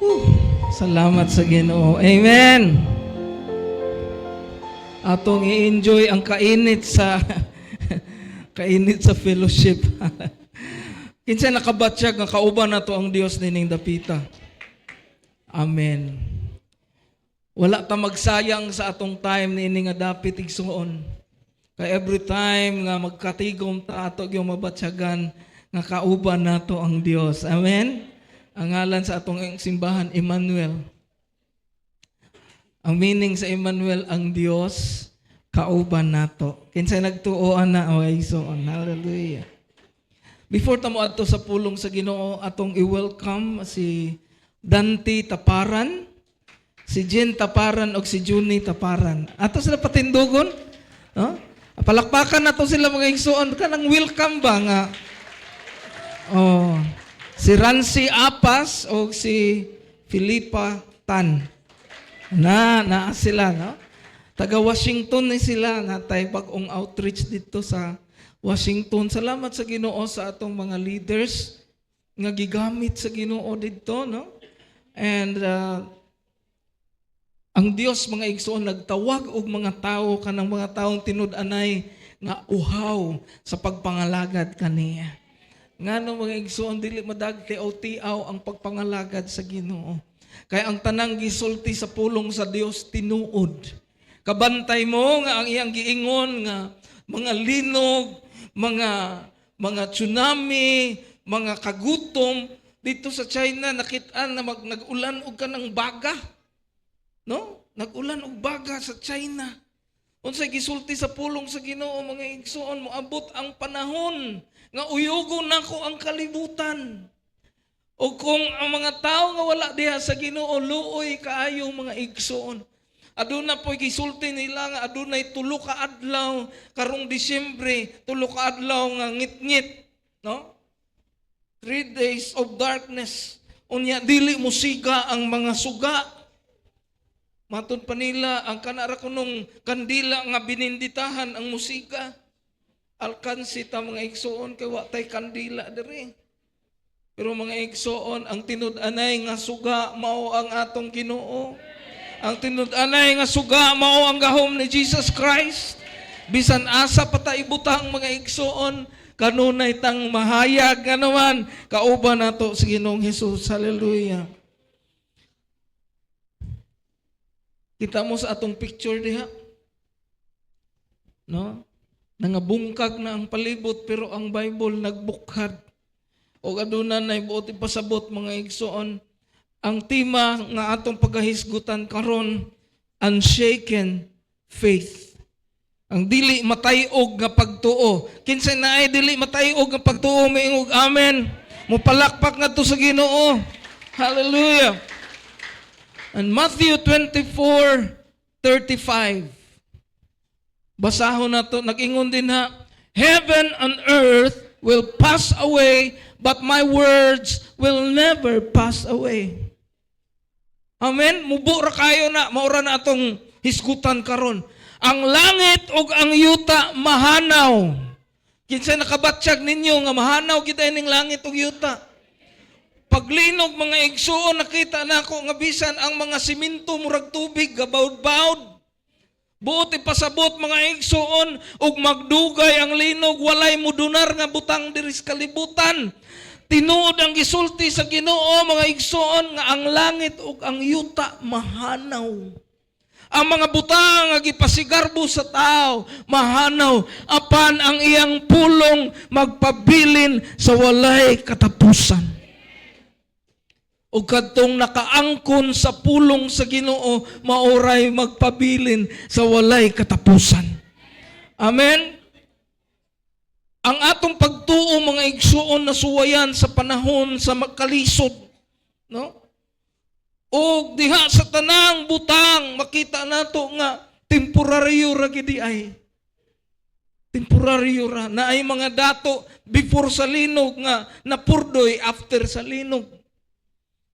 Whew. Salamat sa Ginoo. Amen. Atong i-enjoy ang kainit sa kainit sa fellowship. Kinsa nakabatsyag nga kauban nato ang Dios nining dapita. Amen. Wala ta magsayang sa atong time niini nga dapit igsuon. Kay every time nga magkatigom ta ato gyud mabatsyagan nga kauban nato ang Dios. Amen. Ang ngalan sa atong simbahan Emmanuel. Ang meaning sa Emmanuel, ang Dios kauban nato. Kinsay nagtuoan na o igsuon. Hallelujah. Before ta moadto sa pulong sa Ginoo, atong i-welcome si Dante Taparan, si Jen Taparan o si Juni Taparan. Ato sila patindugon, no? Palakpakan nato sila mga igsuon kanang welcome ba nga. Oh, si Rancy Apas o si Filipa Tan. Na sila, no? Taga Washington ni sila nga tay bag-ong outreach dito sa Washington. Salamat sa Ginoo sa atong mga leaders nga gigamit sa Ginoo dito, no? And ang Dios mga igsoon nagtawag og mga tao kanang mga taong tinud-anay nga uhaw sa pagpangalagad kaniya. Ngano mga igsoon dili madagti o tiaw ang pagpangalagad sa Ginoo. Kaya ang tanang gisulti sa pulong sa Dios tinuod. Kabantay mo nga ang iyang giingon nga mga linog, mga tsunami, mga kagutom dito sa China nakit-an na nag-ulan og kanang baga. No? Nag-ulan og baga sa China. Unsay gisulti sa pulong sa Ginoo mga igsoon moabot ang panahon nga uyugon nako ang kalibutan. O kung ang mga tao nga wala diha sa Ginoo luoy kaayo mga igsoon. Aduna po'y gisulti nila nga adunay 3 ka adlaw karong Disyembre, 3 ka adlaw nga ngit-ngit, no? 3 days of darkness. Unya dili mo siga ang mga suga. Matod pa nila ang kanara kunong kandila nga bininditahan ang musika. Alkansi ta mga igsoon kay wa tay kandila diri. Pero mga igsoon, ang tinud-anay nga suga mao ang atong Ginoo. Ang tinud-anay nga suga mao ang gahom ni Jesus Christ. Bisan asa pa ta ibutang mga igsoon, kanunay tang mahayag nga naman kauban nato sa Ginoong Hesus. Hallelujah. Kita mo sa atong picture diha. No? Nangabungkag na ang palibot pero ang Bible nagbukhad. O aduna na ibuot ipasabot mga igsoon. Ang tema nga atong pagkahisgutan karon, unshaken faith. Ang dili matayog nga pagtuo. Kinsa na ay dili matayog nga pagtuo miingog amen. Mupalakpak nga to sa Ginoo. Hallelujah. And Matthew 24:35. Basahon nato nag-ingon din ha, heaven and earth will pass away, but my words will never pass away. Amen? Mubo ra kayo na, maura na atong hisgutan karon. Ang langit ug ang yuta mahanaw. Kinsa nakabatsyag ninyo nga mahanaw kita ning langit ug yuta. Paglinog mga igsuon nakita nako nga bisan ang mga siminto murag tubig gabaud-baud. Buot ipasabot mga igsuon ug magdugay ang linog walay mudunar nga butang diri sa kalibutan. Tinuod ang gisulti sa Ginoo mga igsuon nga ang langit ug ang yuta mahanaw. Ang mga butang nga gipasigarbo sa tao mahanaw apan ang iyang pulong magpabilin sa walay katapusan. O kadtong nakaangkon sa pulong sa Ginoo maoray magpabilin sa walay katapusan. Amen. Ang atong pagtuo mga igsuon na suwayan sa panahon sa makalisod, no? O diha sa tanang butang makita nato nga temporaryo ra gid ay. Temporaryo ra na ay mga dato before sa linog nga napurdoy after sa linog.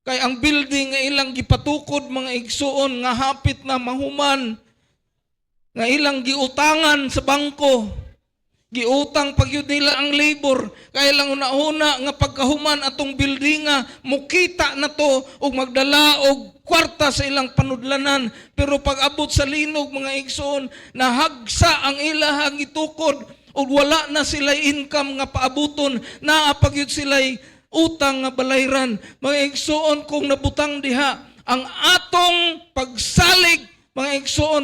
Kay ang building nga ilang gipatukod mga igsuon nga hapit na mahuman nga ilang giutangan sa bangko. Giutang pagyud nila ang labor. Kaya lang una-una nga pagkahuman atong buildinga, mukita na to og magdala og kwarta sa ilang panudlanan. Pero pag abot sa linog mga igsoon, nahagsa ang ilahang itukod ug wala na sila income nga paabuton, naa pagyud sila'y utang nga balayran. Mga igsoon, kung nabutang diha ang atong pagsalig, mga igsoon,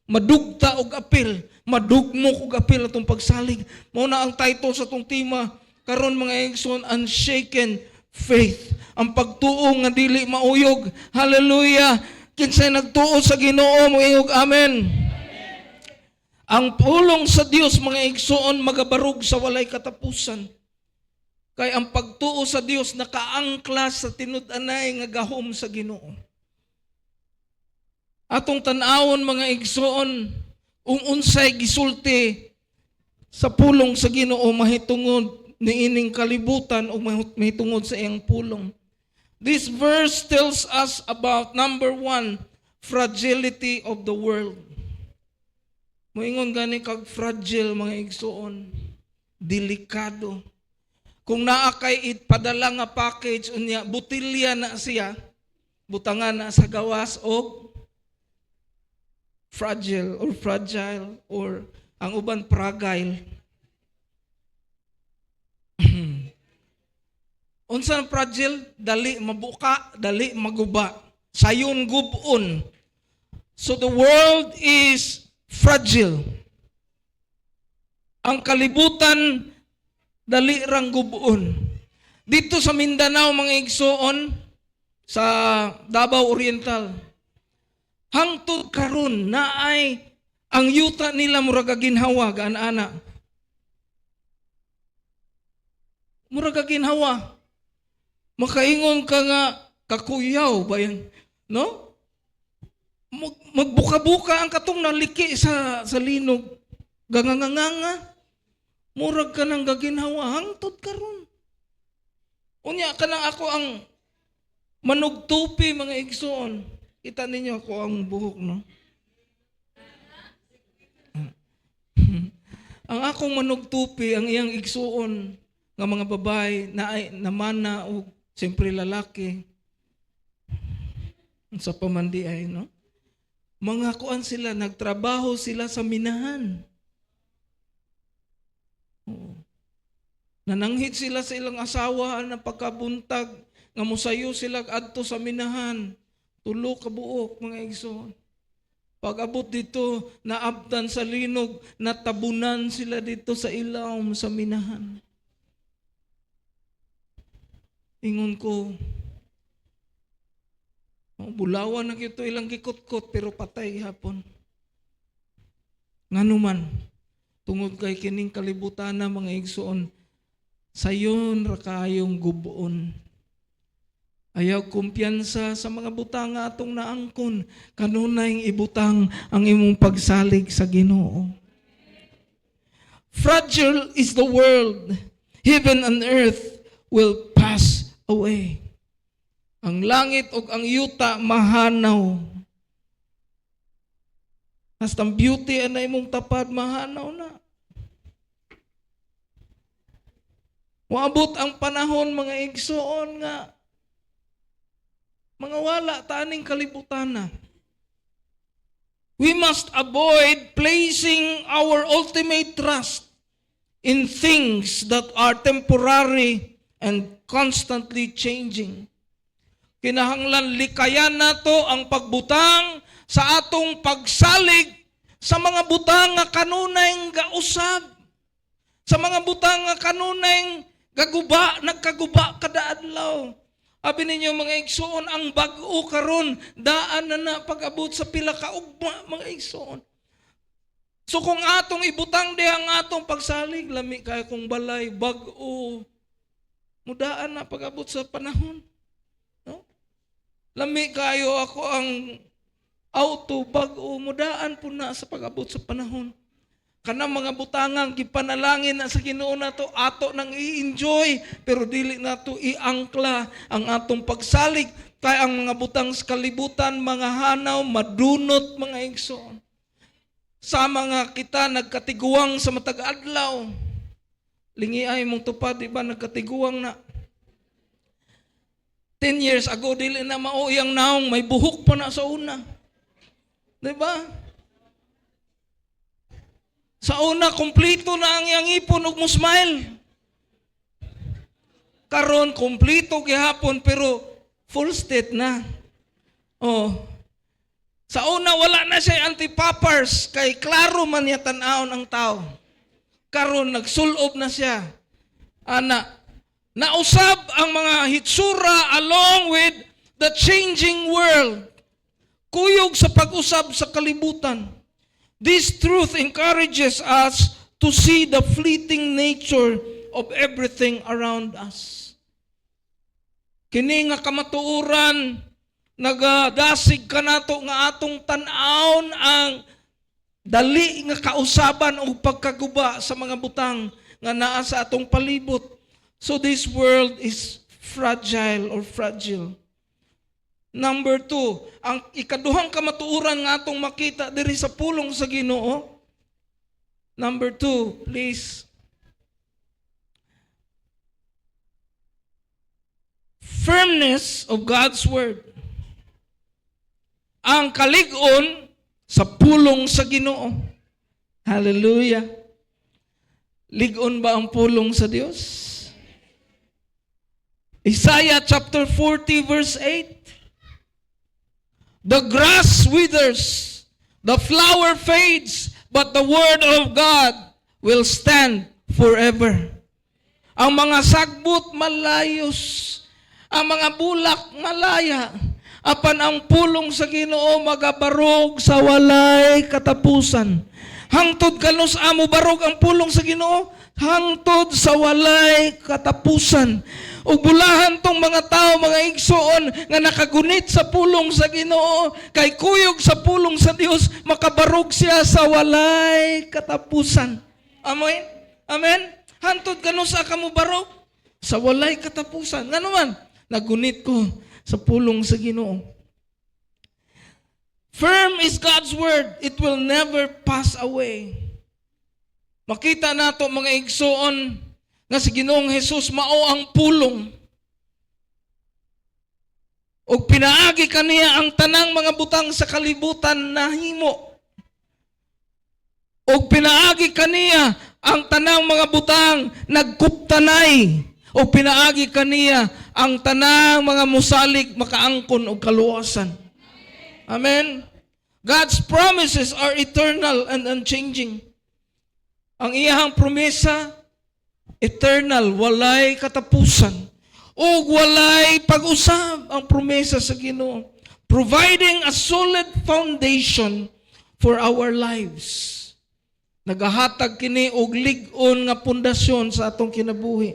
madugta og apil, madugmok og apil atong pagsalig. Mao na ang title sa atong tema karon mga igsoon, unshaken faith. Ang pagtuo nga dili mauyog. Hallelujah. Kinsay nagtuo sa Ginoo mouyog. Amen. Ang pulong sa Dios mga igsoon magabarog sa walay katapusan. Kay ang pagtuo sa Dios nakaangkla sa tinud-anay nga gahom sa Ginoo. Atong tan-awon mga igsoon, unsay gisulti sa pulong sa Ginoo mahitungod niining kalibutan o mahitungod sa iyang pulong. This verse tells us about number 1, fragility of the world. Moingon gani kag fragile mga igsoon, delikado. Kung naa kay padala nga package unya butilya na siya, butangan na sa gawas og fragile or ang uban fragile. Unsa ang fragile? Dali mabuka, dali maguba. Sayon gubon. So the world is fragile. Ang kalibutan dali rang gubon. Dito sa Mindanao mga igsoon, sa Davao Oriental, hangtod karon naay ang yuta nila murag ginhawa gaan-ana. Murag ginhawa. Makaingon ka nga kakuyaw ba yan? No? Magbuka-buka ang katong naliki sa linog. Ganganganga. Murag ka nang gaginhawa hangtod karon. Unya ka nang ako ang manugtupi mga igsoon. Kita ninyo ako ang buhok, no? Ang akong manugtupi, ang iyang igsuon nga mga babae na mana o siyempre lalaki sa pamandi ay, no? Mga kuan sila, nagtrabaho sila sa minahan. Oo. Nananghit sila sa ilang asawa na pagkabuntag, nga musayo sila adto sa minahan. Tulo ka buok mga igsoon. Pag abot dito, naabtan sa linog, natabunan sila dito sa ilawom sa minahan. Ingon ko, bulawan na kito ilang kikot-kot pero patay hapon. Nganuman, tungod kay kining kalibutan na mga igsoon, sayon ra kayong gubuon. Ayaw kumpiyansa sa mga butang nga atong naangkon, kanunay ibutang ang imong pagsalig sa Ginoo. Fragile is the world. Heaven and earth will pass away. Ang langit ug ang yuta mahanaw. Hasta ang beauty na imong tapad mahanaw na. Moabot ang panahon mga igsoon nga mga wala taning kalibutan na. We must avoid placing our ultimate trust in things that are temporary and constantly changing. Kinahanglan likayan nato ang pagbutang sa atong pagsalig sa mga butang nga kanunay gausab, sa mga butang nga kanunay gaguba, nagkaguba kada adlaw. Abi ninyo mga igsoon, ang bag-o karon daan na pag-abot sa pila ka ugma mga igsoon. So kung atong ibutang diha ang atong pagsalig, lami kay kung balay bag-o, mudaan na pag-abot sa panahon. No? Lami kayo ako ang auto bag-o, mudaan po na sa pag-abot sa panahon. Kanang mga butangang gipanalangin na sa Ginoo nato ato nang i-enjoy pero dili nato iangkla ang atong pagsalig kay ang mga butang sa kalibutan mga hanaw madunot mga igsoon. sama nga kita nagkatiguang sa matag adlaw. Lingi ay mong tupad, di ba? Nagkatiguang na. 10 years ago, dili na mauyang naong, may buhok pa na sa una. Di ba? Sa una, kumplito na ang iyang ipon ug mo smile. Karon kumplito gihapon pero full state na. Oh. Sa una, wala na siya anti-poppers, kay klaro man niya tan-awon ang tao. Karon nagsulob na siya. Ana, nausab ang mga hitsura along with the changing world. Kuyog sa pag-usab sa kalibutan. This truth encourages us to see the fleeting nature of everything around us. Kini nga kamatuoran, nagadasig ka nato nga atong tan-awon ang dali nga kausaban o pagkaguba sa mga butang nga naa sa atong palibot. So this world is fragile or fragile. Number 2, ang ikaduhang kamatuoran nga atong makita diri sa pulong sa Ginoo. Number 2, please. Firmness of God's Word. Ang kalig-on sa pulong sa Ginoo. Hallelujah. Lig-on ba ang pulong sa Dios? Isaiah chapter 40 verse 8. The grass withers, the flower fades, but the word of God will stand forever. Ang mga sagbot malayos, ang mga bulak malaya, apan ang pulong sa Ginoo magabarog sa walay katapusan. Hangtod kanos amo barog ang pulong sa Ginoo, hangtod sa walay katapusan. Ug bulahan tong mga tao, mga igsoon nga nakagunit sa pulong sa Ginoo, kay kuyog sa pulong sa Dios, makabarog siya sa walay katapusan. Amen? Amen? Hantod kanos sa kamo barog sa walay katapusan. Nga naman, nagunit ko sa pulong sa Ginoo. Firm is God's word. It will never pass away. Makita nato mga igsoon nga si Ginoong Jesus mao ang pulong. O pinaagi kaniya ang tanang mga butang sa kalibutan na himo. O pinaagi kaniya ang tanang mga butang nagkuptanay. O pinaagi kaniya ang tanang mga musalig makaangkon og kaluwasan. Amen. God's promises are eternal and unchanging. Ang iyahang promesa eternal, walay katapusan. O walay pag-usab ang promesa sa Ginoo, providing a solid foundation for our lives. Nagahatag kini og lig-on nga pundasyon sa atong kinabuhi.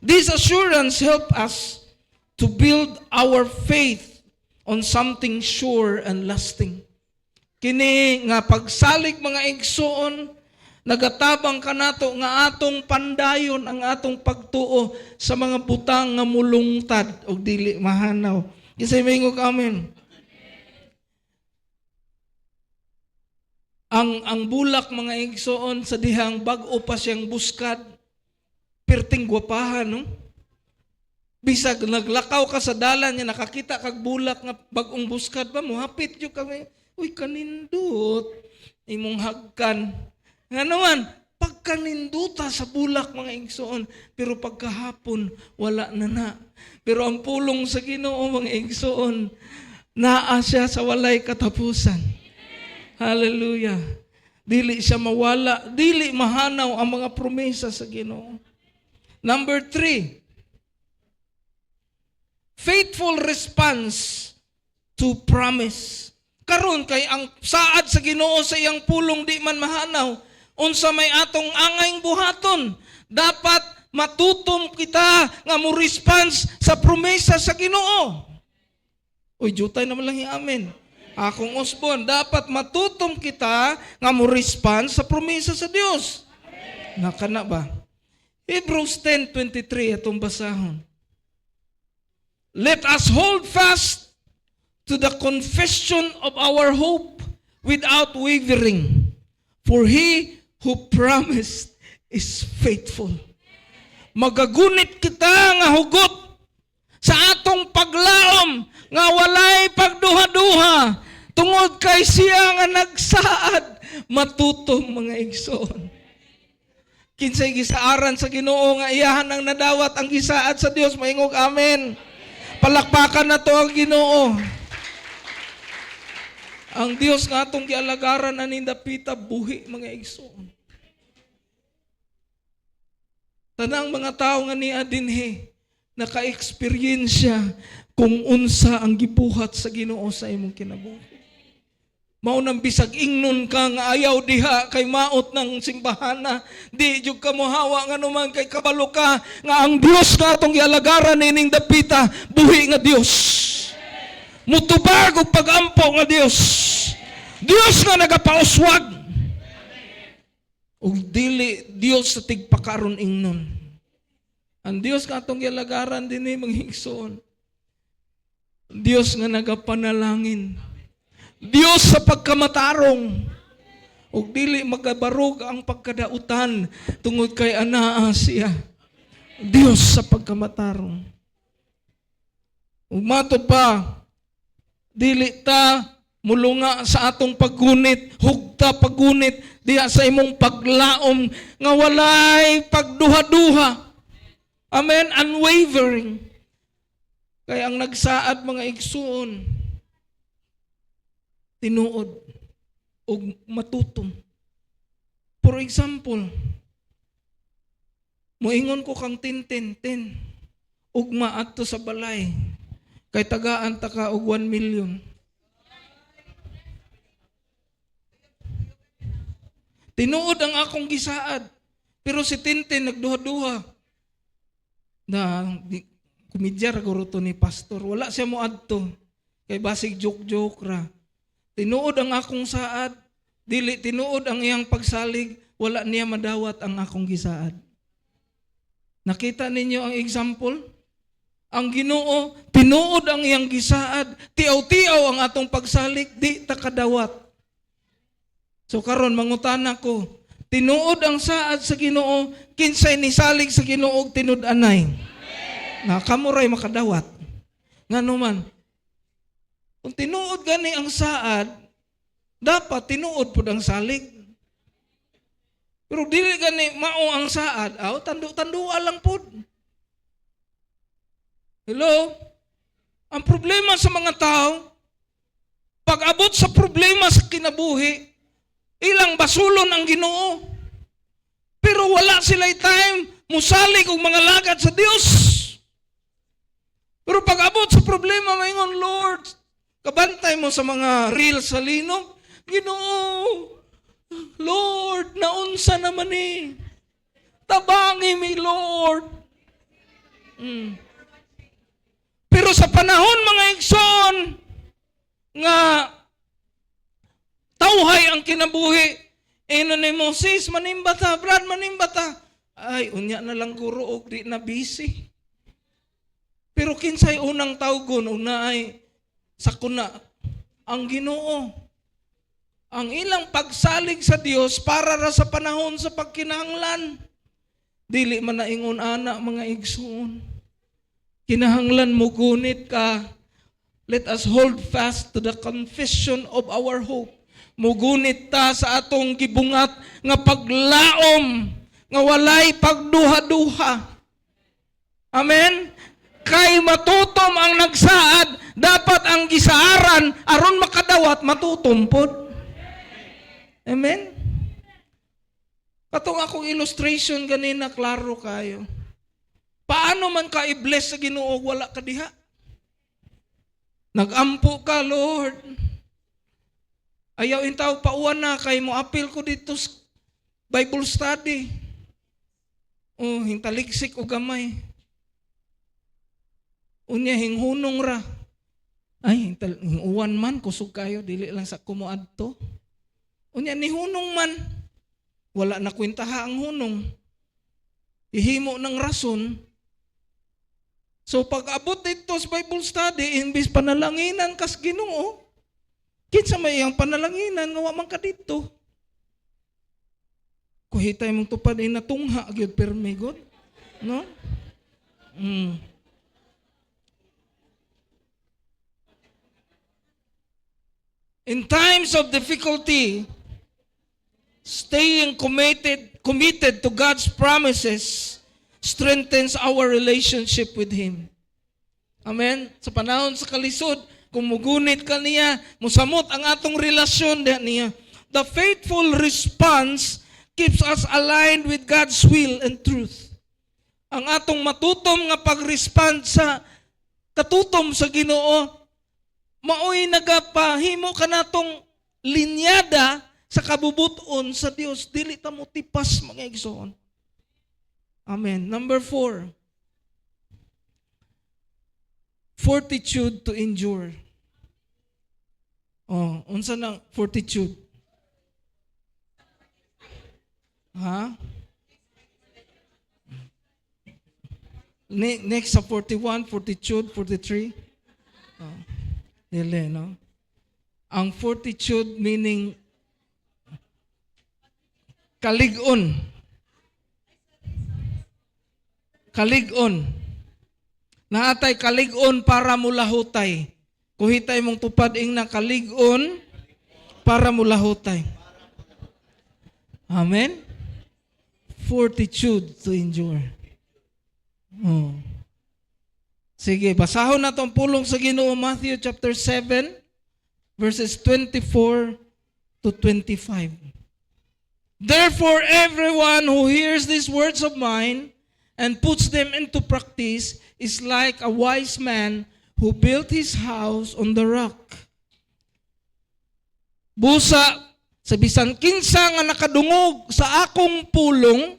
This assurance help us to build our faith on something sure and lasting. Kini nga pagsalig mga igsoon, nagatabang kanato nga atong pandayon ang atong pagtuo sa mga butang nga mulungtad o dili mahanaw. Kisay maingog amen. Ang bulak mga igsoon sa dihang bag-o pa siyang buskad, perting gwapahan, no? Bisag naglakaw ka sa dalan niya, nakakita kag bulak nga bag-ong buskad ba mo, hapit yung kami, uy kanindot, imong hagkan. Nga naman, pagkaninduta sa bulak mga igsoon, pero pagkahapon, wala na. Pero ang pulong sa Ginoo mga igsoon, naa siya sa walay katapusan. Hallelujah. Dili siya mawala, dili mahanaw ang mga promesa sa Ginoo. Number 3, faithful response to promise. Karon kay ang saad sa Ginoo sa iyang pulong di man mahanaw, unsa may atong angayng buhaton, dapat matutom kita nga mo response sa promesa sa Ginoo. Uy, jutay naman lang amen. Akong Osbon, dapat matutom kita nga mo response sa promesa sa Dios. Nakana ba? Hebrews 10:23 atong basahon. Let us hold fast to the confession of our hope without wavering. For He who promised is faithful. Magagunit kita nga hugot sa atong paglaom nga walay pagduha-duha tungod kay siya nga nagsaad matutom mga igsoon. Kinsay gisaaran sa Ginoo nga iyahan ang nadawat ang gisaad sa Dios, maingog amen. Palakpakan na to ang Ginoo. Ang Dios nga atong gialagaran aning dapita buhi mga igsoon. Tanang mga tao nga niya dinhi naka-experience kung unsa ang gibuhat sa Ginoo sa imong kinabuhi. Mao nang bisag ingnon ka nga ayaw diha kay maot ng simbahana, di jud ka mohawa nga naman kay kabalo ka nga ang Dios nga atong gialagaran nining dapita buhi nga Dios. Mutubag og pagampo nga Dios. Dios nga nagapauswag. Ug dili Dios sa tigpakaron ingnon. Ang Dios nga atong gialagaran dinhi mga igsoon. Dios nga nagapanalangin. Dios sa pagkamatarong. Ug dili magabarog ang pagkadautan tungod kay anaa siya. Dios sa pagkamatarong. Ug matud pa, dili ta mulunga sa atong paggunit, hugta paggunit diha sa imong paglaom nga walay pagduha-duha. Amen, unwavering. Kaya ang nagsaad mga igsoon, tinuod o matutom. For example, moingon ko kang 10, ugma adto sa balay, kay tagaan ta ka og 1 million. Tinuod ang akong gisaad, pero si Tintin nagduha-duha. Na kumidyar guro to ni pastor, wala siya mo adto, kay basig joke-joke ra. Tinuod ang akong saad, dili tinuod ang iyang pagsalig, wala niya madawat ang akong gisaad. Nakita ninyo ang example? Ang Ginoo, tinuod ang iyang gisaad, tiaw-tiaw ang atong pagsalig, di ta kadawat. So karon mangutana ko, tinuod ang saad sa Ginoo, kinsay ni salig sa Ginoo tinud-anay. Na kamuray makadawat. Ngano man, kung tinuod gani ang saad, dapat tinuod pud ang salig. Pero dili gani mao ang saad, tandu-tandua lang pud. Hello? Ang problema sa mga tao, pag-abot sa problema sa kinabuhi, ilang basulon ang Ginoo. Pero wala sila'y time, musalig og mga lagad sa Dios. Pero pag-abot sa problema, maingon, Lord, kabantay mo sa mga reels sa linog, Ginoo, Lord, naunsa naman eh. Tabangi mi, Lord. Pero sa panahon, mga igsoon, nga tawhay ang kinabuhi, ni Moses, manimbata, Brad, manimbata. Ay, unya na lang guro, og di na busy. Pero kinsay unang tawgon, una ay sakuna ang Ginoo. Ang ilang pagsalig sa Dios para ra sa panahon sa pagkinahanglan. Dili man naingon ana mga igsoon. Kinahanglan mo gunit ka. Let us hold fast to the confession of our hope. Mugunit ta sa atong gibungat nga paglaom nga walay pagduha-duha. Amen. Kay matutom ang nagsaad, dapat ang gisaaran aron makadawat matutom pod. Amen. Katong akong illustration ganina klaro kayo. Paano man ka i-bless sa Ginoo wala ka diha? Nagampo ka, Lord. Ayaw intaw pauwan na kay mo appeal ko dito sa Bible study. Oh, hintaligsik o gamay. Unya hinghunong ra. Ay, hinguwan man kusog kayo dili lang sa kumuadto. Unya ni hunong man wala na kwentaha ang hunong. Ihimo ng rason. So pag abot dito sa Bible study, imbis panalanginan kas Ginoo, kinsa may ang panalanginan nga wa man ka dito. Kuhitay mong tupad ay natungha gyud permi gud, no? In times of difficulty, staying committed to God's promises strengthens our relationship with Him. Amen? Sa panahon sa kalisod, kung mugunit ka niya, musamot ang atong relasyon niya. The faithful response keeps us aligned with God's will and truth. Ang atong matutom nga pag-respond sa katutom sa Ginoo, maoy nagapahimo ka natong linyada sa kabubuton sa Dios. Dili ta mo tipas, mga igsoon. Amen. Number 4. Fortitude to endure. Unsa na fortitude? Ha? Next sa 41, fortitude, 43. Dili, no? Ang fortitude meaning kalig-on. Kalig-on. Naatay kalig-on para mulahutay. Kuhitay mong tupad ing na kalig-on para mulahutay. Amen? Fortitude to endure. Sige, basahon na itong pulong sa Ginoo, Matthew chapter 7, verses 24 to 25. Therefore, everyone who hears these words of mine and puts them into practice is like a wise man who built his house on the rock. Busa, sa bisan kinsa nga nakadungog sa akong pulong,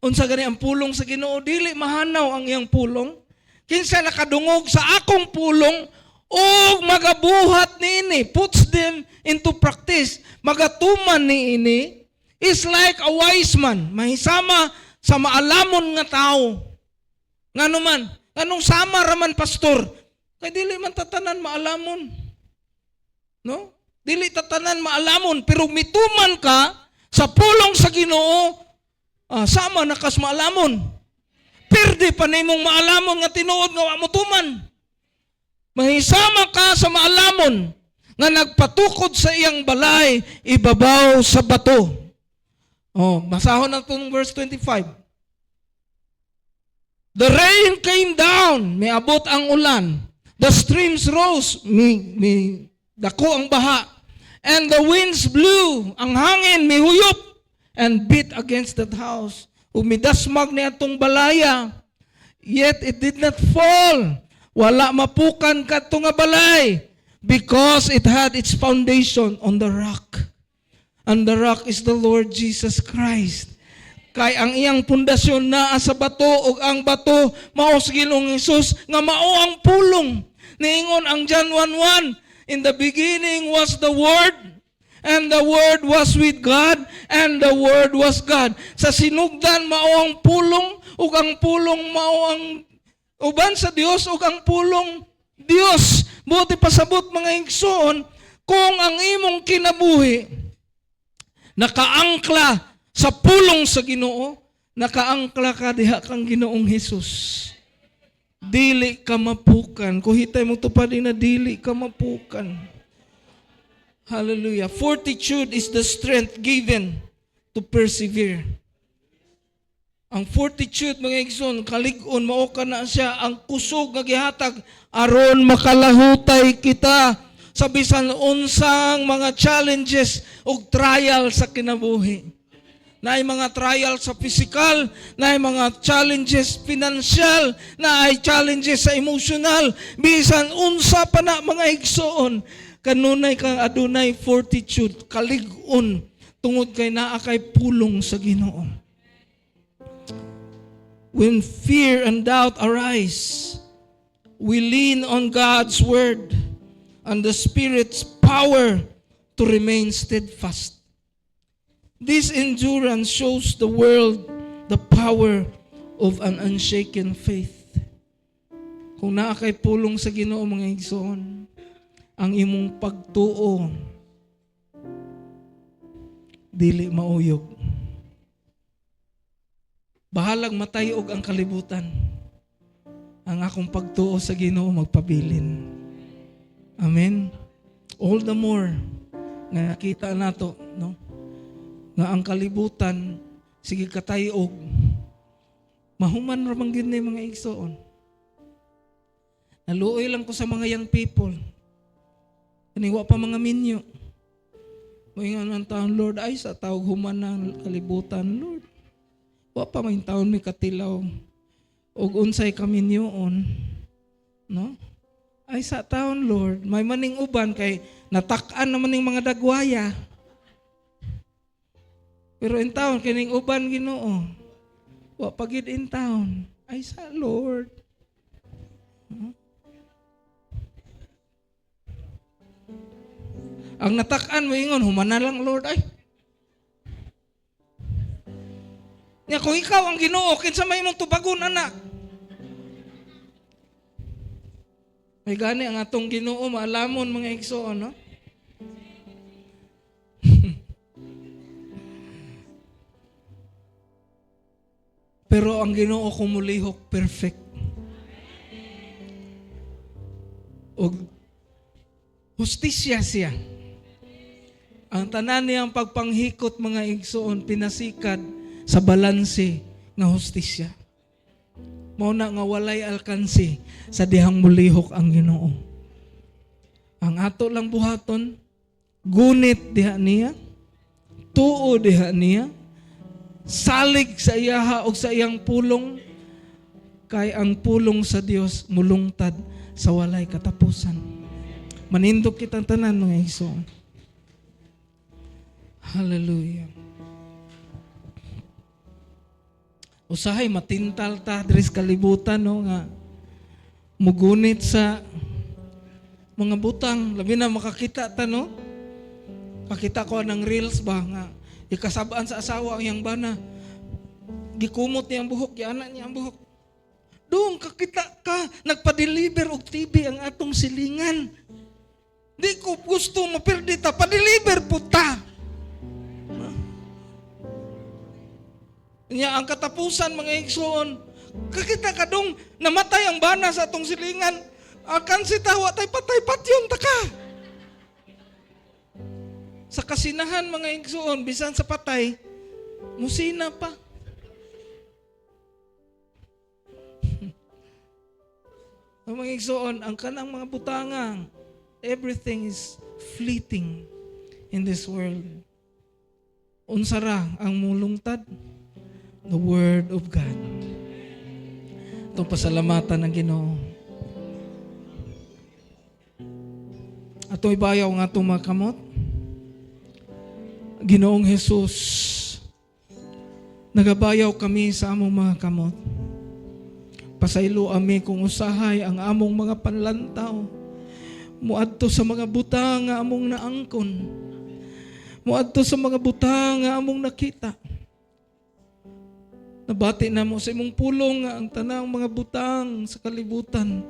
unsa gani ang pulong sa Ginoo, dili mahanaw ang iyang pulong. Kinsa nakadungog sa akong pulong, o magabuhat niini, puts them into practice, magatuman niini, is like a wise man, mahisama sa maalamon nga tao. Ngano man, anong sama raman pastor? Kay dili man tatanan maalamon. No? Dili tatanan maalamon, pero mituman ka sa pulong sa Ginoo, sama na kas maalamon. Perde pa nimong maalamon nga tinuod nga wa mo tuman. Mahisama ka sa maalamon nga nagpatukod sa iyang balay, ibabaw sa bato. Basahon na itong verse 25. The rain came down, may abot ang ulan. The streams rose, may dako ang baha. And the winds blew, ang hangin may huyop, and beat against that house. Umidasmag niya itong balaya. Yet it did not fall. Wala mapukan ka ito nga balay. Because it had its foundation on the rock. And the rock is the Lord Jesus Christ. Kay ang iyang pundasyon naa sa bato, ug ang bato mao sa Ginoong Hesus nga mao ang pulong. Niingon ang John 1:1, in the beginning was the Word, and the Word was with God, and the Word was God. Sa sinugdan mao ang pulong, ug ang pulong mao ang uban sa Dios, ug ang pulong Dios. Buti pasabot, mga igsoon, kung ang imong kinabuhi nakaangkla sa pulong sa Ginoo, nakaangkla ka diha kang Ginoong Hesus. Dili ka mapukan. Kuhitay mo tupad na dili ka mapukan. Hallelujah. Fortitude is the strength given to persevere. Ang fortitude, mga igsoon, kalig-on, mao ka na siya ang kusog nga gihatag aron makalahutay kita sa bisan unsang mga challenges ug trial sa kinabuhi. Naay mga trial sa physical, naay mga challenges financial, naay challenges sa emotional, bisan unsa pa na, mga igsoon, kanunay kang adunay fortitude, kalig-on, tungod kay naa kay pulong sa Ginoo. When fear and doubt arise, we lean on God's word and the Spirit's power to remain steadfast. This endurance shows the world the power of an unshaken faith. Kung naa kay pulong sa Ginoo, mga igsoon, ang imong pagtuo dili mauyog. Bahalag matay og ang kalibutan. Ang akong pagtuo sa Ginoo magpabilin. Amen. All the more nga nakita nato, no? Nga ang kalibutan sige katayog. Mahuman ra man gyud ni mga igsoon. Naluoy lang ko sa mga young people. Kaniwa pa mga minyo. Moingon ang taon, Lord, ay sa tawag human ng kalibutan, Lord. Wa pa may taon may katilaw. Og unsay kami niyoon. No? Ay sa taon, Lord, may maning uban kay natak-an naman ning mga dagwaya. Pero in taon kining uban Ginoo. Wa pagid in town. Ay sa Lord. Ang natakan mo ingon, humana lang Lord ay. Nya kung ikaw ang Ginoo, kinsa may imong tubagon anak. May gani ang atong Ginoo maalamon mga igsoon, no? Pero ang Ginoo kumulihok perfect. Og hustisya siya. Ang tanan niyang pagpanghikot mga igsoon pinasikad sa balanse nga hustisya. Mao na nga walay alkansi sa dihang mulihok ang Ginoo. Ang ato lang buhaton gunit diha niya, tuo diha niya, salig sa iyaha o sa iyang pulong, kay ang pulong sa Dios mulungtad sa walay katapusan. Manindog kitang tanan mga igsoon. Hallelujah. Usahay matintal ta diri sa kalibutan, no, nga mugunit sa mga butang, labi na makakita ta, no? Kakita ko ng reels ba nga ikasabaan sa asawa ang yang bana. Gikumot niya ang buhok, giana niya ang buhok. Doon kakita ka, nagpa-deliver og TV ang atong silingan. Di ko gusto mapirdi ta, pa-deliver po ta. Nya ang katapusan mga igsoon, kakita ka dong namatay ang bana sa atong silingan. Akan si tawa tay patay patyon ta ka. Sa kasinahan mga igsoon, bisan sa patay, musina pa. Ang mga igsoon, ang kanang mga butangang, everything is fleeting in this world. Unsara ang mulungtad? The Word of God. Itong pasalamatan ng Ginoo. Atong ibayaw nga itong mga kamot. Ginoong Jesus, nagabayaw kami sa among mga kamot. Pasaylo ami kung usahay ang among mga panlantaw. Muadto sa mga butang nga among naangkon. Muadto sa mga butang nga among nakita. Nabati na mo sa imong pulong nga ang tanang mga butang sa kalibutan.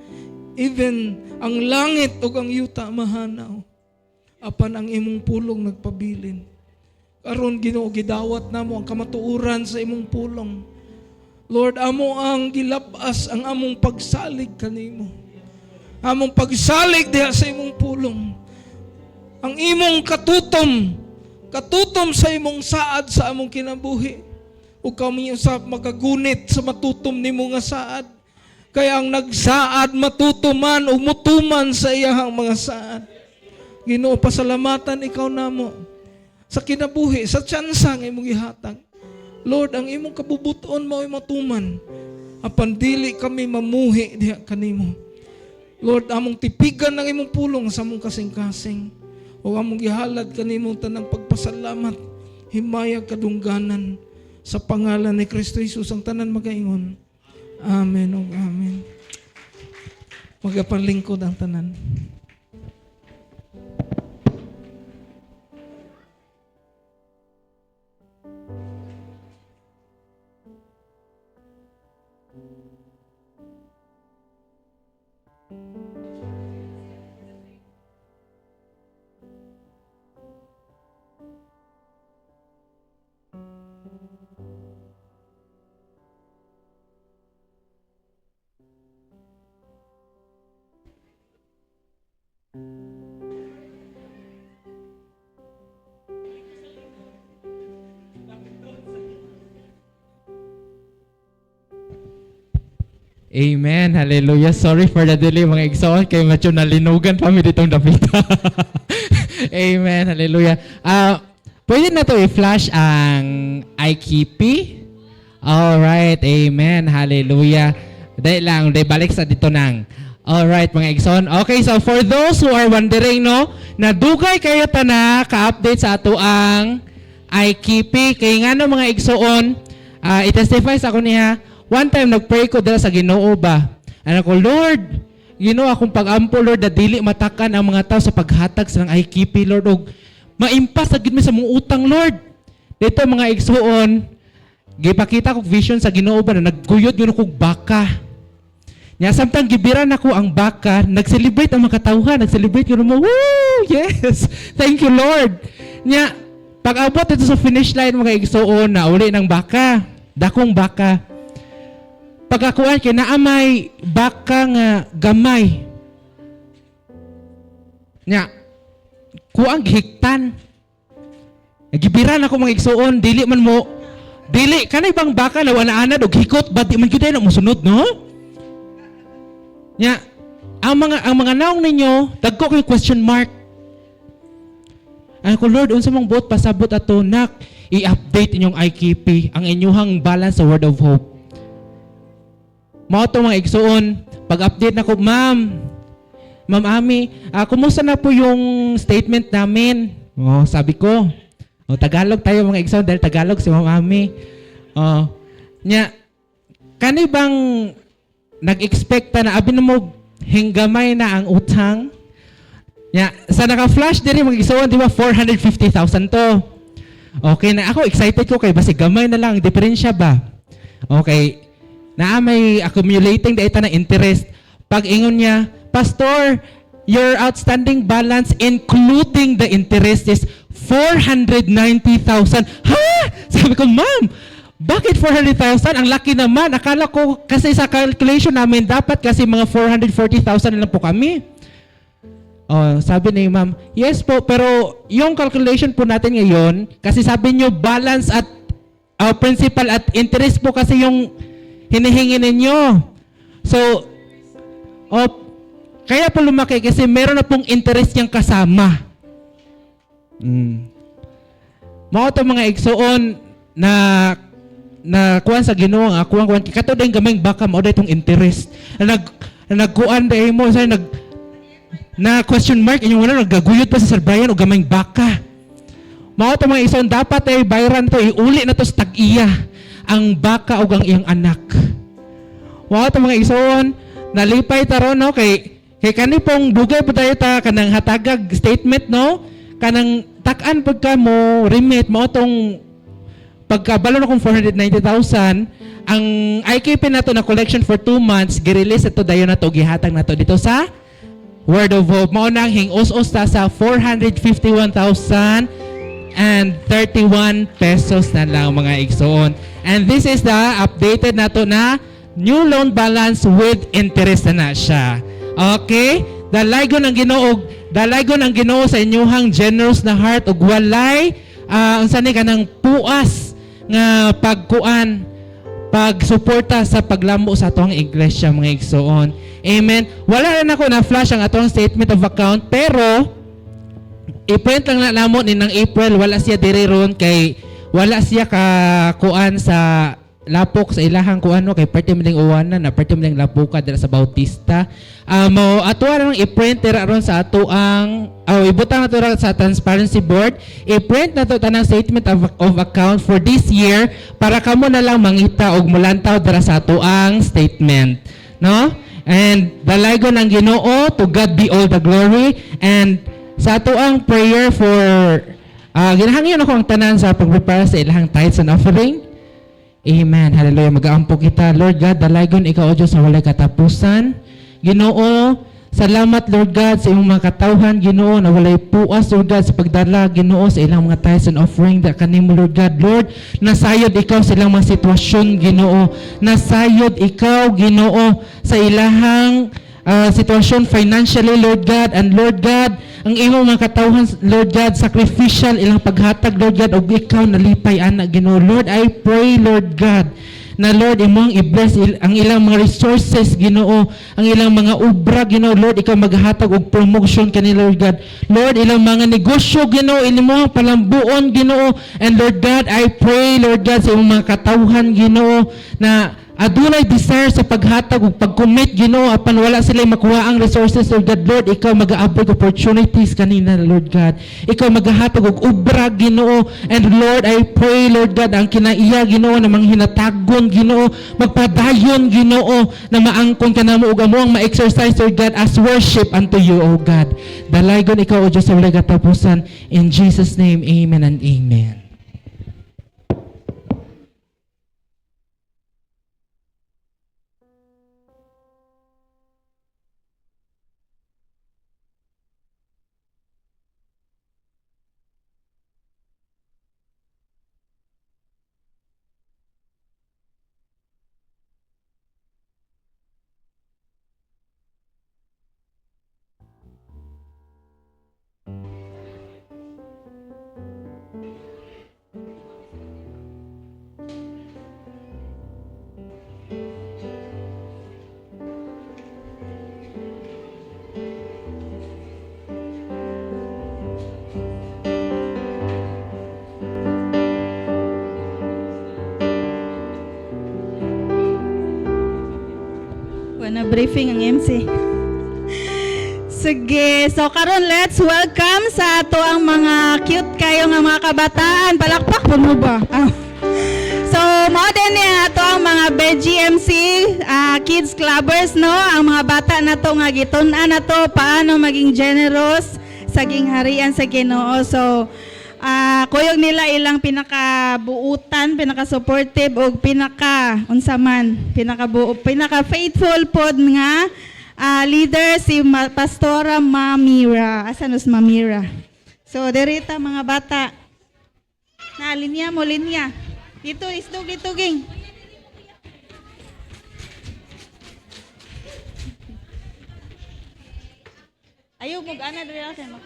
Even ang langit o ang yuta mahanaw. Apan ang imong pulong nagpabilin. Karon Ginoo gidawat namo ang kamatuoran sa imong pulong. Lord, amo ang gilabas ang among pagsalig kanimo. Among pagsalig diha sa imong pulong. Ang imong katutom sa imong saad sa among kinabuhi. O kami usap magagunit sa matutom nimo nga saad. Kaya ang nagsaad matutuman o mutuman sa iyahang mga saad. Ginoo, pasalamatan ikaw namo sa kinabuhi, sa tsansa nga imong gihatag. Lord, ang imong kabubuton mao matuman. Apan dili kami mamuhi diha kanimo. Lord, among tipigan ng imong pulong sa among kasing-kasing. O among gihalad kanimo tanang pagpasalamat, himayag kadungganan. Sa pangalan ni Kristo Jesus ang tanan magaingon. Amen o amen. Magapanlingkod ang tanan. Amen. Hallelujah. Sorry for the delay mga igsoon. Kay medyo nalinugan pa mi ditong dapita. Amen. Hallelujah. Pwede na to i-flash ang IKP. Alright. Amen. Hallelujah. Dahil lang, balik sa dito nang. Alright mga igsoon. Okay, so for those who are wondering, no, nadugay kayo ta ka-update sa ato ang IKP. Kay nga no mga igsoon, i-testify sa ako niya, one time nagpray ko dala sa Ginoo ba. Ano ko, Lord, Ginoo akong pag-ampo, Lord, na dili matakan ang mga tao sa paghatag sa ng IKP, Lord, og maimpas sa gid mi sa mong utang, Lord. Dito mga igsoon, gipakita ko vision sa Ginoo ba na nagguyod yun kog baka. Nya samtang gibiran ako ang baka, nag-celebrate ang mga katawhan, nag-celebrate yun mo. Woo! Yes! Thank you, Lord. Nya pag-abot ito sa finish line mga igsoon na uli ng baka, dakong baka. Pagkakuan kay naamay baka nga gamay. Nya kuang hiktan. Nagibiran ako mga igsoon, dili kanay bang baka na wala anad og hikot ba di man gyud na mosunod, no? Nya ang mga naong ninyo dagko kay question mark. Ay ko, Lord, unsa mong buot pasabot ato nak i-update inyong IKP ang inyong balance sa Word of Hope. Mao to mga igsoon, pag-update na ko, Ma'am Ami, kumusta na po yung statement namin? Sabi ko, Tagalog tayo mga igsoon dahil Tagalog si Ma'am Ami. Nya kani bang nag-expect na abi na mo hinggamay na ang utang? Yeah, sa naka-flash din mga igsoon, di ba 450,000 to. Okay na ako, excited ko kay basi gamay na lang, diferensya ba? Okay, na may accumulating data na interest. Pag ingon niya, Pastor, your outstanding balance including the interest is 490,000. Ha? Sabi ko, Ma'am, bakit 400,000? Ang laki naman. Akala ko kasi sa calculation namin dapat kasi mga 440,000 na lang po kami. Sabi ni Ma'am, yes po, pero yung calculation po natin ngayon, kasi sabi nyo balance at principal at interest po kasi yung hinihingi ninyo. So, kaya po lumaki kasi meron na pong interest yung kasama. Mga ito mga igsoon na kuhan sa Ginoo nga kuhan kato din gamay baka mao itong interest. Nagkuan dai mo sa na question mark inyong wala naggaguyod pa sa Sir Brian o gamay baka. Mao to mga igsoon dapat ay bayran to iuli na to sa tag-iya ang baka ug ang iyang anak. Mao to mga igsoon nalipay taron no kay kani pong dugay po tayo ta kanang hatagag statement no kanang tak-an pagka mo remit mo tong pagkabalo na kong 490,000 ang IKP na to na collection for 2 months gi-release ito dayon na to gihatag na to dito sa Word of Hope mao nang hing-us-us ta sa 451,031 pesos na lang mga igsoon. And this is the updated na to na new loan balance with interest na siya. Okay? Dalaygon ang Ginoo sa inyong generous na heart ug walay ang sanay kanang puas nga pagsuporta sa paglamo sa atong iglesia mga igsoon. Amen. Wala rin ako na flash ang atong statement of account pero i-print lang na namo ni nang April wala siya diri ron kay wala siya ka kuan sa lapok sa ilahang kuano kay parte miling uwanan na parte miling lapuka dira sa Bautista. Mo ato lang i-print dira ron sa ato ang ibutang ato sa transparency board. I-print nato tanang statement of account for this year para kamo na lang mangita og mulantaw dira sa ato ang statement, no? And dalaygon ang Ginoo, to God be all the glory. And sa ato ang prayer for ginahangyon ako ang tanan sa pagprepare sa ilahang tithes and offering. Amen. Hallelujah. Mag-aampo kita. Lord God, dalaygon ikaw o Diyos na walay katapusan. Ginoo, salamat Lord God sa imong mga katawhan. Ginoo, na walay puas Lord God sa pagdala. Ginoo, sa ilang mga tithes and offering da kanimo Lord God. Lord, nasayod ikaw sa ilang mga sitwasyon Ginoo. Nasayod ikaw Ginoo sa ilahang sitwasyon financially Lord God. And Lord God, ang imong mga katawhan Lord God, sacrificial ilang paghatag Lord God, og ikaw nalipay anak Ginoo. Lord, I pray Lord God na Lord, imong i-bless ang ilang mga resources, Ginoo, ang ilang mga ubra, Ginoo, Lord, ikaw maghatag og promotion kanila, Lord God. Lord, ilang mga negosyo, Ginoo, imong palambuon, Ginoo, and Lord God, I pray, Lord God, sa imong mga katawhan, Ginoo, na adunay desire sa paghatag ug pag-commit, Ginoo, apan wala sila makuha ang resources, Lord God. Lord, ikaw mag-aabot opportunities kanina, Lord God. Ikaw maghatag og ubra, Ginoo. And Lord, I pray, Lord God, ang kinaiya, Ginoo, na mga hinatagon, Ginoo, magpadayon, Ginoo, na maangkon ka namo ug amo ang ma-exercise, Lord God, as worship unto you, O God. Dalaygon ikaw, O Diyos, sa walang katapusan. In Jesus' name, amen and amen. Na briefing ang MC. Sige, so karon let's welcome sa ato ang mga cute kayo nga mga kabataan. Palakpak po mo ba? So, mo din niya ato ang mga BGMC kids clubbers, no? Ang mga bata na to nga gitun-an na to paano maging generous sa gingharian sa Ginoo. So, kuyog nila ilang pinakabuutan, pinaka-supportive o pinaka-unsaman, pinaka-faithful pod nga leader si Pastora Mamira. Asan us Mamira? So, derita mga bata. Na, linya mo, linya. Dito, isdug-ituging. Ayaw, mag-ana dali natin.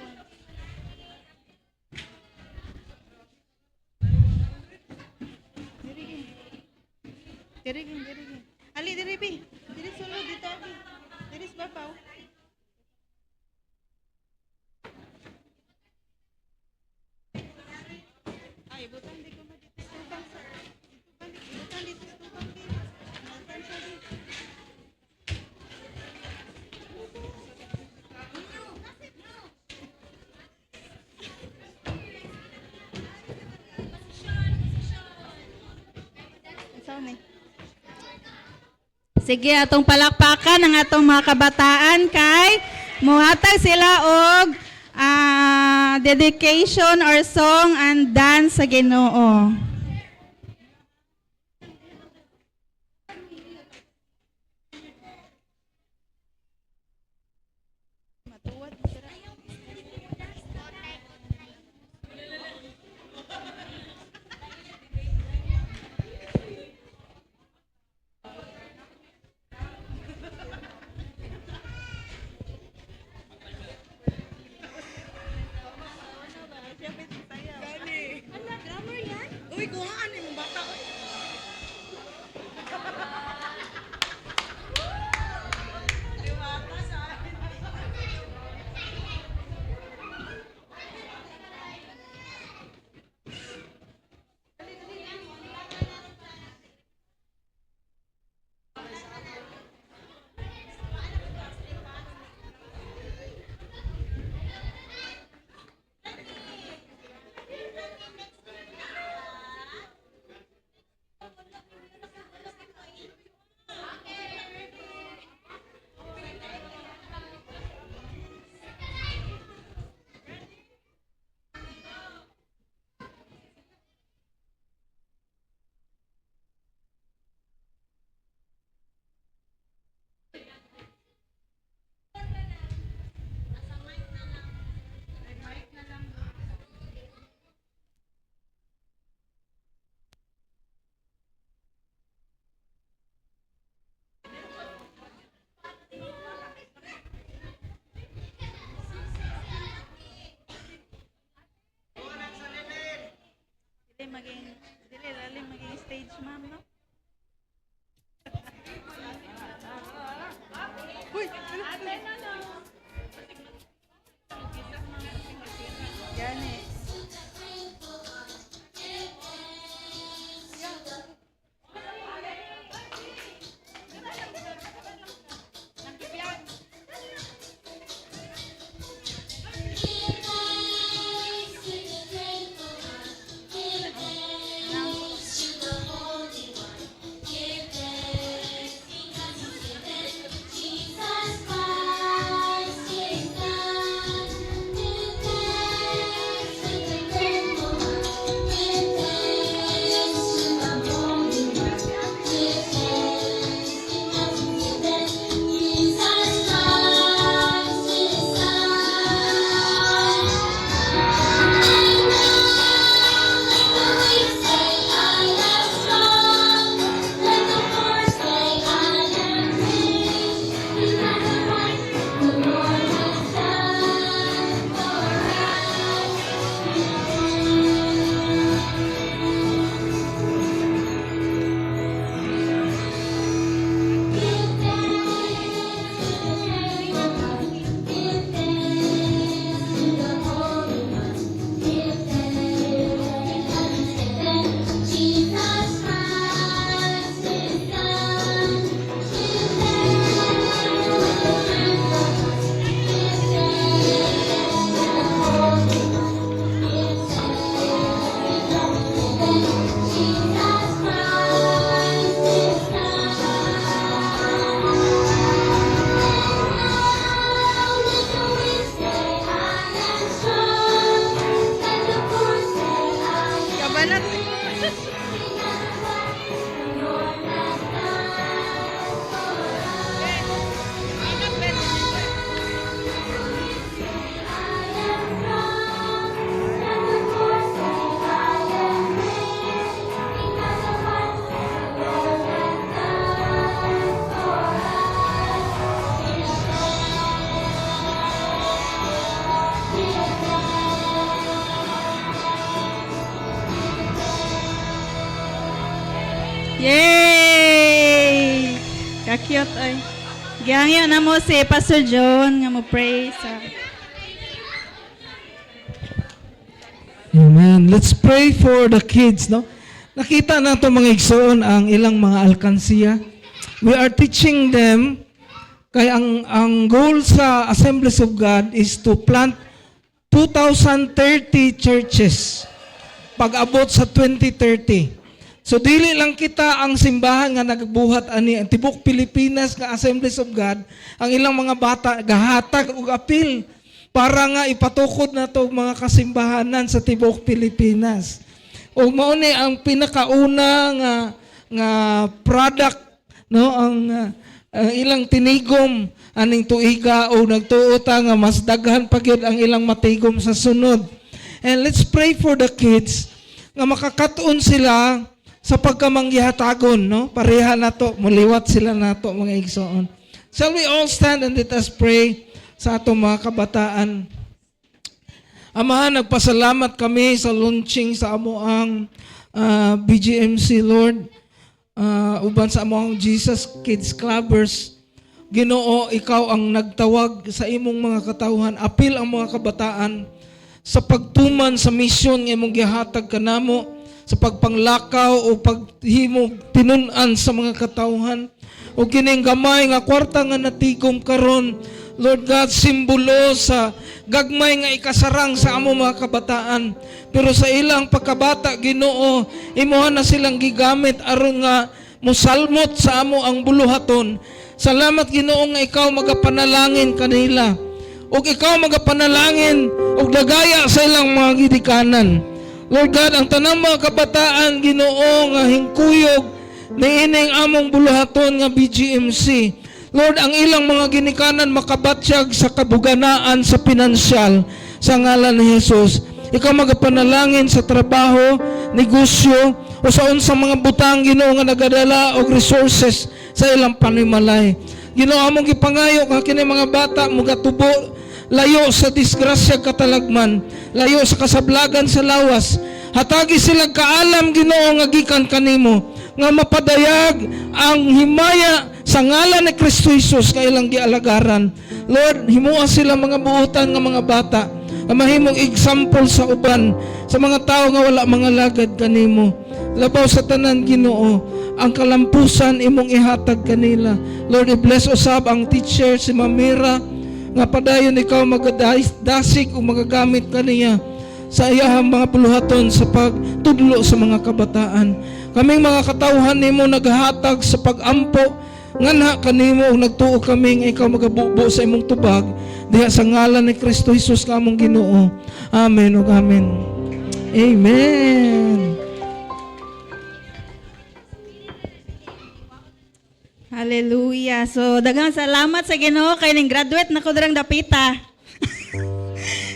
Dirigin. Ali, diribi. Diri sulod dito. Diri sa babaw. Ay, butang di ko dito sa tubang sa. Butang dito sa tubang dito. Butang sa dito. Sige, atong palakpakan ang atong mga kabataan kay muhatag sila og dedication or song and dance sa Ginoo. Uy, kuhaan ni mong bata. Dili lalim maging stage ma'am, no? Yay! Kakyot ay. Gihangyo na mo si Pastor John nga mo pray sa Amen. Let's pray for the kids, no? Nakita na to mga igsoon ang ilang mga alkansiya. We are teaching them kay ang goal sa Assemblies of God is to plant 2,030 churches pag-abot sa 2030. So dili lang kita ang simbahan nga nagbuhat ani ang tibok Pilipinas nga Assemblies of God, ang ilang mga bata gahatag og apil para nga ipatukod na to mga kasimbahanan sa tibok Pilipinas. O mao ni ang pinakauna nga product, no, ang ilang tinigom aning tuiga o nagtuota nga mas daghan pa gyud ang ilang matigom sa sunod. And let's pray for the kids nga makakatuon sila sa pagkamanggihatagon, no? Pareha na to, muliwat sila na to, mga igsoon. Shall we all stand and let us pray sa atong mga kabataan? Amahan, nagpasalamat kami sa launching sa amoang BGMC, Lord. Uban sa amoang Jesus Kids Clubbers. Ginoo, ikaw ang nagtawag sa imong mga katawhan. Apil ang mga kabataan sa pagtuman sa misyon nga imong gihatag kanamo, sa pagpanglakaw o paghimog tinun-an sa mga katawhan. O kining gamay nga kwarta nga natigom karon, Lord God, simbolo sa gagmay nga ikasarang sa amo mga kabataan. Pero sa ilang pagkabata, Ginoo, imuha na silang gigamit aron nga musalmot sa amo ang buluhaton. Salamat, Ginoo, nga ikaw magapanalangin kanila. O ikaw magapanalangin o dagaya sa ilang mga gidikanan. Lord God, ang tanang mga kabataan, Ginoo, nga hingkuyog niining among buluhaton nga BGMC. Lord, ang ilang mga ginikanan makabatsyag sa kabuganaan sa pinansyal sa ngalan ni Jesus. Ikaw magapanalangin sa trabaho, negosyo, o sa unsang mga butang, Ginoo, nga nagadala og resources sa ilang panimalay. Ginoo, among gipangayo nga kini mga bata mugatubo layo sa disgrasya katalagman, layo sa kasablagan sa lawas. Hatagi silang kaalam, Ginoo, nga gikan kanimo, nga mapadayag ang himaya sa ngalan ni Kristo Jesus kailang gialagaran. Lord, himuha sila mga buutan nga mga bata, nga mahimong example sa uban, sa mga tao nga wala mga lagad kanimo. Labaw sa tanan, Ginoo, ang kalampusan imong ihatag kanila. Lord, i-bless usab ang teacher si Mamira, nga padayon ikaw magadasig o magagamit kaniya sa iyahang mga puluhaton sa pagtudlo sa mga kabataan. Kaming mga katawhan nimo naghatag sa pag-ampo, nganha kanimo ug nagtuo kami nga ikaw magabubo sa imong tubag diha sa ngalan ni Kristo Jesus kamong Ginoo. Amen ug amen. Amen. Hallelujah. So, daghang salamat sa Ginoo kay ning graduate na ko dirang dapita.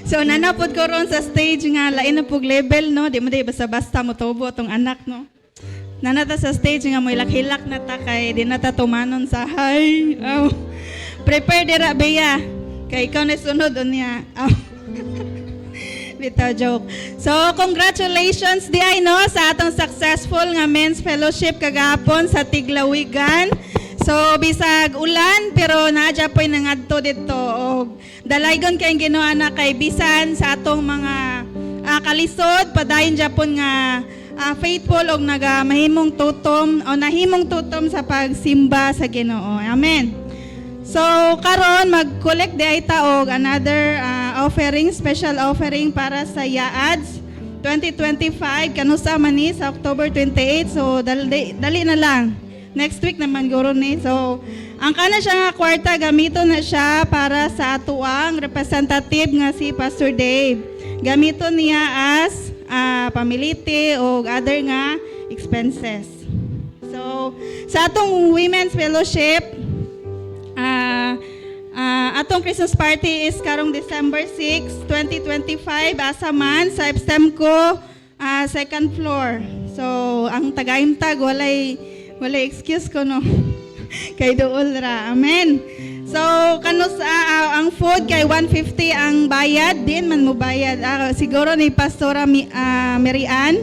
So, nanapod ko ron sa stage nga lain na pug level, no? Di mo di basta-basta mo tubo tong anak, no? Nanata sa stage nga mo hilak-hilak na ta kay di na ta tumanon sa hay. Oh. Prepare dira beya. Kay ikaw na sunod unya. Oh. Bitaw joke. So, congratulations di ay no sa atong successful nga men's fellowship kagahapon sa Tiglawigan. So, bisag ulan, pero naadya po'y nangadto dito. O, dalaygon kayong ginawa na kay bisan sa atong mga kalisod, padayon Japon nga faithful o nagamahimong tutom o nahimong tutom sa pagsimba sa Ginoo. Amen. So, karon mag-collect di ay taog another offering, special offering para sa Yaads 2025, kanusa man ni sa October 28. So, dali na lang. Next week naman guro ni. So, ang kana siya nga kwarta gamito na siya para sa atuang representative nga si Pastor Dave. Gamito niya as pamiliti o other nga expenses. So, sa atong Women's Fellowship, atong Christmas party is karong December 6, 2025 asa man sa Epstemco second floor. So, ang tagahimtag walay excuse ko no. Kay dool ra. Amen. So kanus ang food kay 150 ang bayad din man mo bayad. Siguro ni Pastora Marian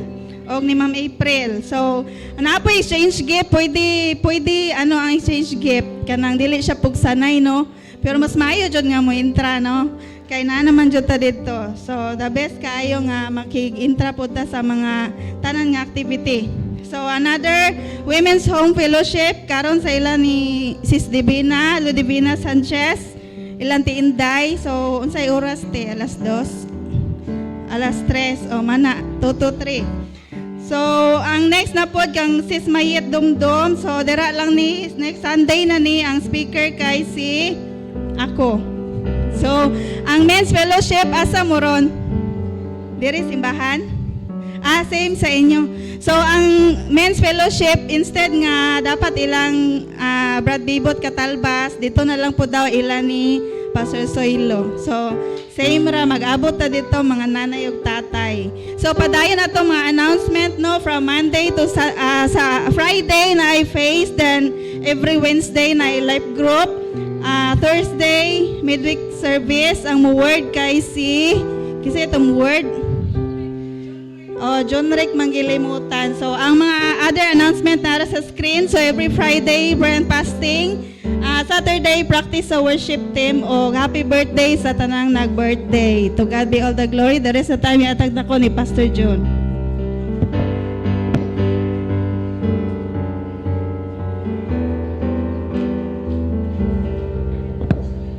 o ni Ma'am April. So ana po exchange gift pwede ano ang exchange gift kanang dili siya pugsanay no. Pero mas maayo jud nga mo intra no. Kay na naman jud ta dito. So the best kaayo nga makig-intra po ta sa mga tanan nga activity. So another Women's Home Fellowship karon sa ilan ni Sis Divina, Ludivina Sanchez, ilan ti Inday. So unsay oras ti? Alas 2. Alas 3 o mana 2 to 3. So ang next na pod kang Sis Mayet Dumdum. So dira lang ni next Sunday na ni ang speaker kay si ako. So ang Men's Fellowship asa mo ron? Diri simbahan? Same sa inyo. So, ang Men's Fellowship, instead nga dapat ilang Brad Bibot katalbas, dito na lang po daw ilan ni Pastor Soilo. So, same ra, mag-abot na dito mga nanay ug tatay. So, padayon na itong mga announcement, no, from Monday to sa Friday na ay face, then every Wednesday na ay life group. Thursday, midweek service, ang word kay kasi itong word, John Rick Manggilimutan. So, ang mga other announcement nara sa screen. So, every Friday, prayer and fasting. Saturday, practice sa worship team. O, happy birthday sa tanang nag-birthday. To God be all the glory. The rest of the time, iatag na ko ni Pastor John.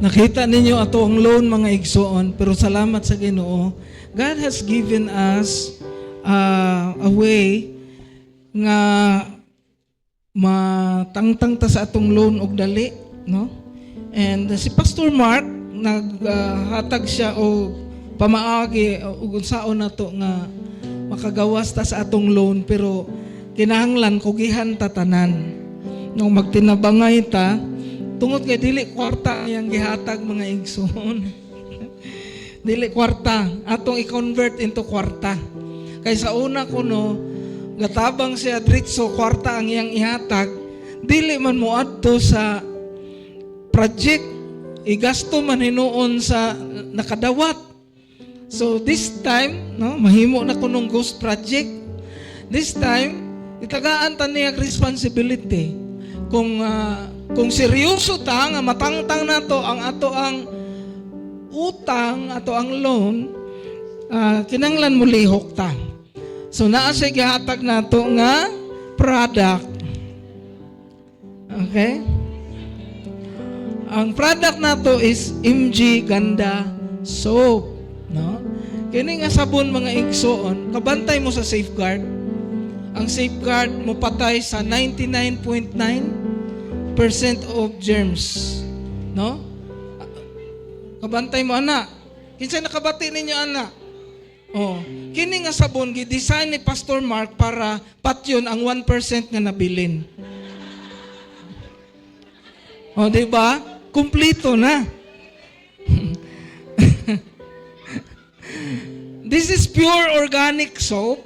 Nakita ninyo ato ang loan mga igsoon, pero salamat sa Ginoo. God has given us a way nga matangtang ta sa atong loan og dali, no? And si Pastor Mark naghatag siya o pamaagi og unsaon nato nga makagawas ta sa atong loan, pero kinahanglan kugihan ta tanan. Nung magtinabangay ta tungod kay dili kwarta yang gihatag mga igsoon. Dili kwarta, atong i-convert into kwarta. Kay sa una kuno, gatabang siya diretso kwarta ang iyang ihatag, dili man mo adto sa project, igasto man hinuon sa nakadawat. So this time, no, mahimo na kunong ghost project. This time, itagaan ta niya responsibility. Kung kung seryoso ta nga matangtang nato ang ato ang utang, ato ang loan, kinanglan mo lihok ta. So naa siya gihatag nato nga product. Okay? Ang product nato is MG Ganda soap, no? Kini nga sabon mga igsoon, kabantay mo sa safeguard. Ang safeguard mo patay sa 99.9% of germs, no? Kabantay mo ana. Kinsa nakabati ninyo ana? Oh, kini nga sabon gi-design ni Pastor Mark para patyon ang 1% nga nabilin. Oh, di ba? Kumplito na. This is pure organic soap,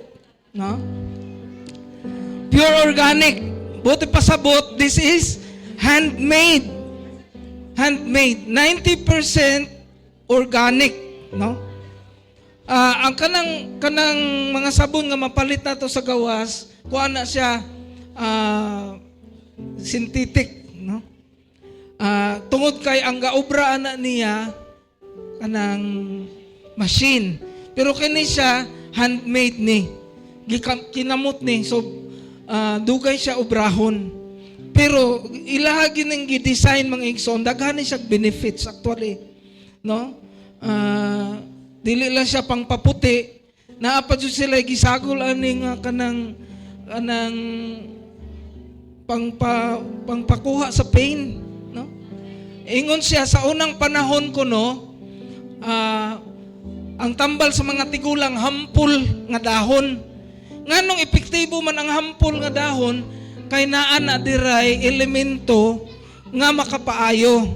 no? Pure organic. Buti pasabot, this is handmade. Handmade. 90% organic, no? Ang kanang mga sabon nga mapalit nato sa gawas, kuha na siya synthetic, no? Tungod kay ang gaobra na niya kanang machine. Pero kini siya handmade ni. Kinamot ni. So dugay siya obrahon. Pero ilahagi ning gi-design mga igsoon, daghan siya benefits actually, no? Dili lang siya pang paputi, naa pa jud sila gisagol ani nga kanang pangpakuha sa pain, no? Ingon siya sa unang panahon ko, no, ang tambal sa mga tigulang hampol nga dahon. Nganong epektibo man ang hampol nga dahon kay naa na diray elemento nga makapaayo.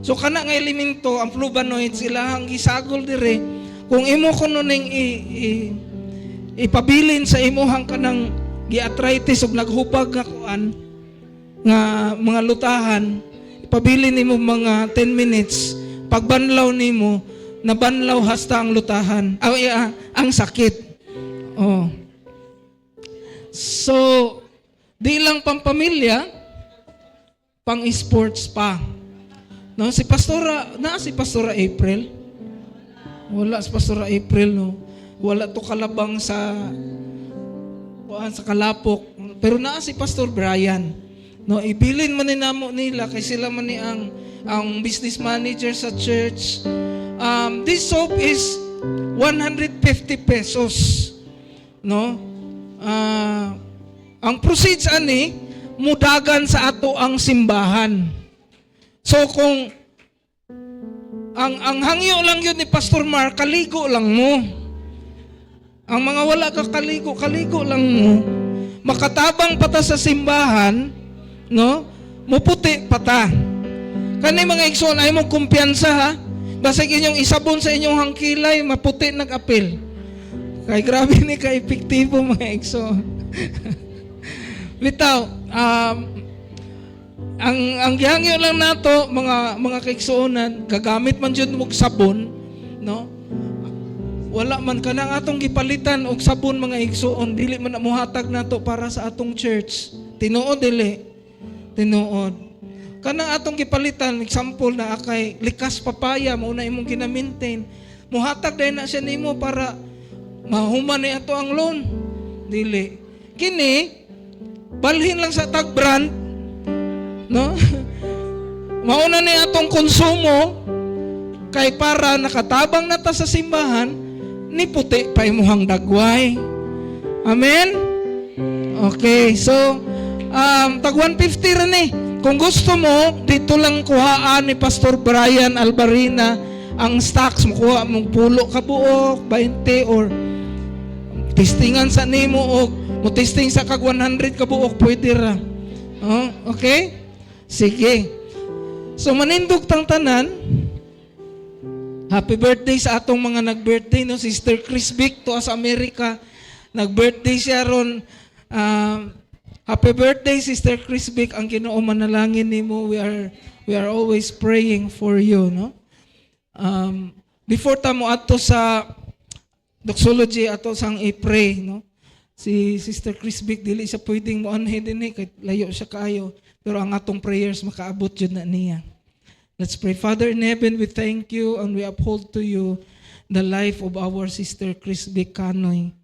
So kana nga elemento ang flavonoids ilahang gisagol dire. Kung imo kuno ning ipabilin sa imuhang kanang gi-arthritis ug naghubag nga kuan nga mga lutahan, ipabilin nimo mga 10 minutes, pagbanlaw nimo nabanlaw hasta ang lutahan, ang sakit. Oh. So, di lang pampamilya, pang sports pa. No, si Pastora April. Wala si Pastora April, no. Wala to kalabang sa kalapok. Pero naa si Pastor Brian. No, ibilin man ni namo nila kay sila man ni ang business manager sa church. This soap is 150 pesos. No? Ang proceeds ani mudagan sa ato ang simbahan. So kung ang hangyo lang yun ni Pastor Mark, kaligo lang mo. Ang mga wala ka kaligo lang mo. Makatabang pata sa simbahan, no? Muputi pata. Kani mga igsoon ay mo kumpiyansa, ha? Basig inyong isabon sa inyong hangkilay, maputi nag-apil. Kay grabe ni ka-epektibo mga igsoon. Bitaw, ang gihangyo lang nato mga kaigsuonan, gagamit man jud mo og sabon, no? Wala man kanang atong gipalitan og sabon mga igsuon, dili man na muhatag nato para sa atong church. Tinuod dili. Tinuod. Kanang atong gipalitan, example na kay likas papaya mao na imong gina-maintain. Muhatag dai na siya nimo para mahuman ni ato ang loan. Dili. Kini balhin lang sa tag brand, no? Mauna ni atong konsumo kay para nakatabang nata sa simbahan ni puti pa imuhang dagway. Amen? Okay, so tag 150 rin eh. Kung gusto mo, dito lang kuhaan ni Pastor Brian Albarina ang stocks mo, kuha mong pulo ka buok, 20 or testingan sa nimo og mo testing sa kag 100 ka buok pwede ra. Oh, okay? Sige. So manindog tang tanan. Happy birthday sa atong mga nag-birthday, no? Sister Chris Vic to sa America. Nag-birthday siya ron. Happy birthday, Sister Chris Vic. Ang Ginoo manalangin nimo. We are always praying for you, no? Before ta mo ato sa doxology ato sang i-pray, no? Si Sister Chris Vic, dili siya pwedeng mo anhin din kahit layo siya kaayo. Pero ang atong prayers makaabot yun na niya. Let's pray. Father in heaven, we thank you and we uphold to you the life of our Sister Chris Vic Canoy.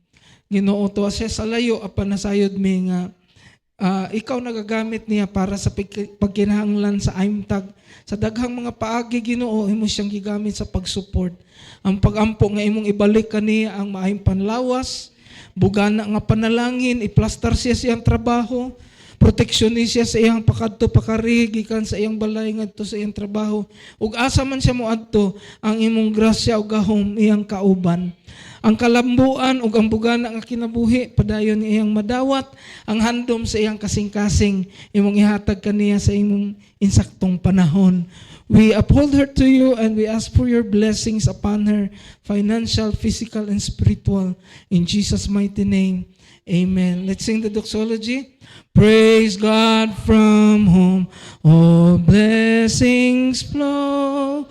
Ginoo, tuwa siya sa layo, apan nasayod mi nga ikaw nagagamit niya para sa pagkinahanglan sa aimtag. Sa daghang mga paagi, Ginoo, imo siyang gigamit sa pag-support. Ang pagampo nga imong ibalik kaniya ang maayong panlawas, bugana nga panalangin, iplastar siya siyang trabaho, proteksyon siya sa iyang pakadto pakari gikan sa iyang balay ngadto sa iyang trabaho. Ug asa man siya moadto, ang imong grasya ug gahom iyang kauban. Ang kalambuan ug ang bugana nga kinabuhi padayon ni iyang madawat, ang handom sa iyang kasing-kasing imong ihatag kaniya sa imong insaktong panahon. We uphold her to you and we ask for your blessings upon her, financial, physical, and spiritual. In Jesus' mighty name, amen. Let's sing the doxology. Praise God from whom all blessings flow.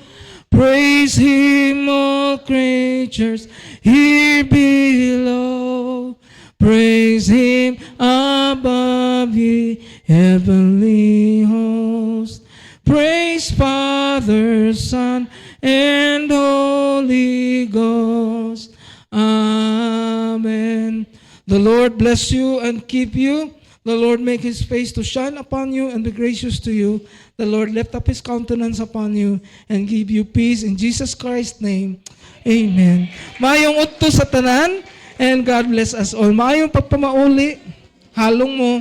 Praise Him, all creatures here below. Praise Him above, ye heavenly hosts. Praise Father, Son, and Holy Ghost. Amen. The Lord bless you and keep you. The Lord make His face to shine upon you and be gracious to you. The Lord lift up His countenance upon you and give you peace in Jesus Christ's name. Amen. Mayong utto sa tanan and God bless us all. Mayong pagpamauli, halong mo.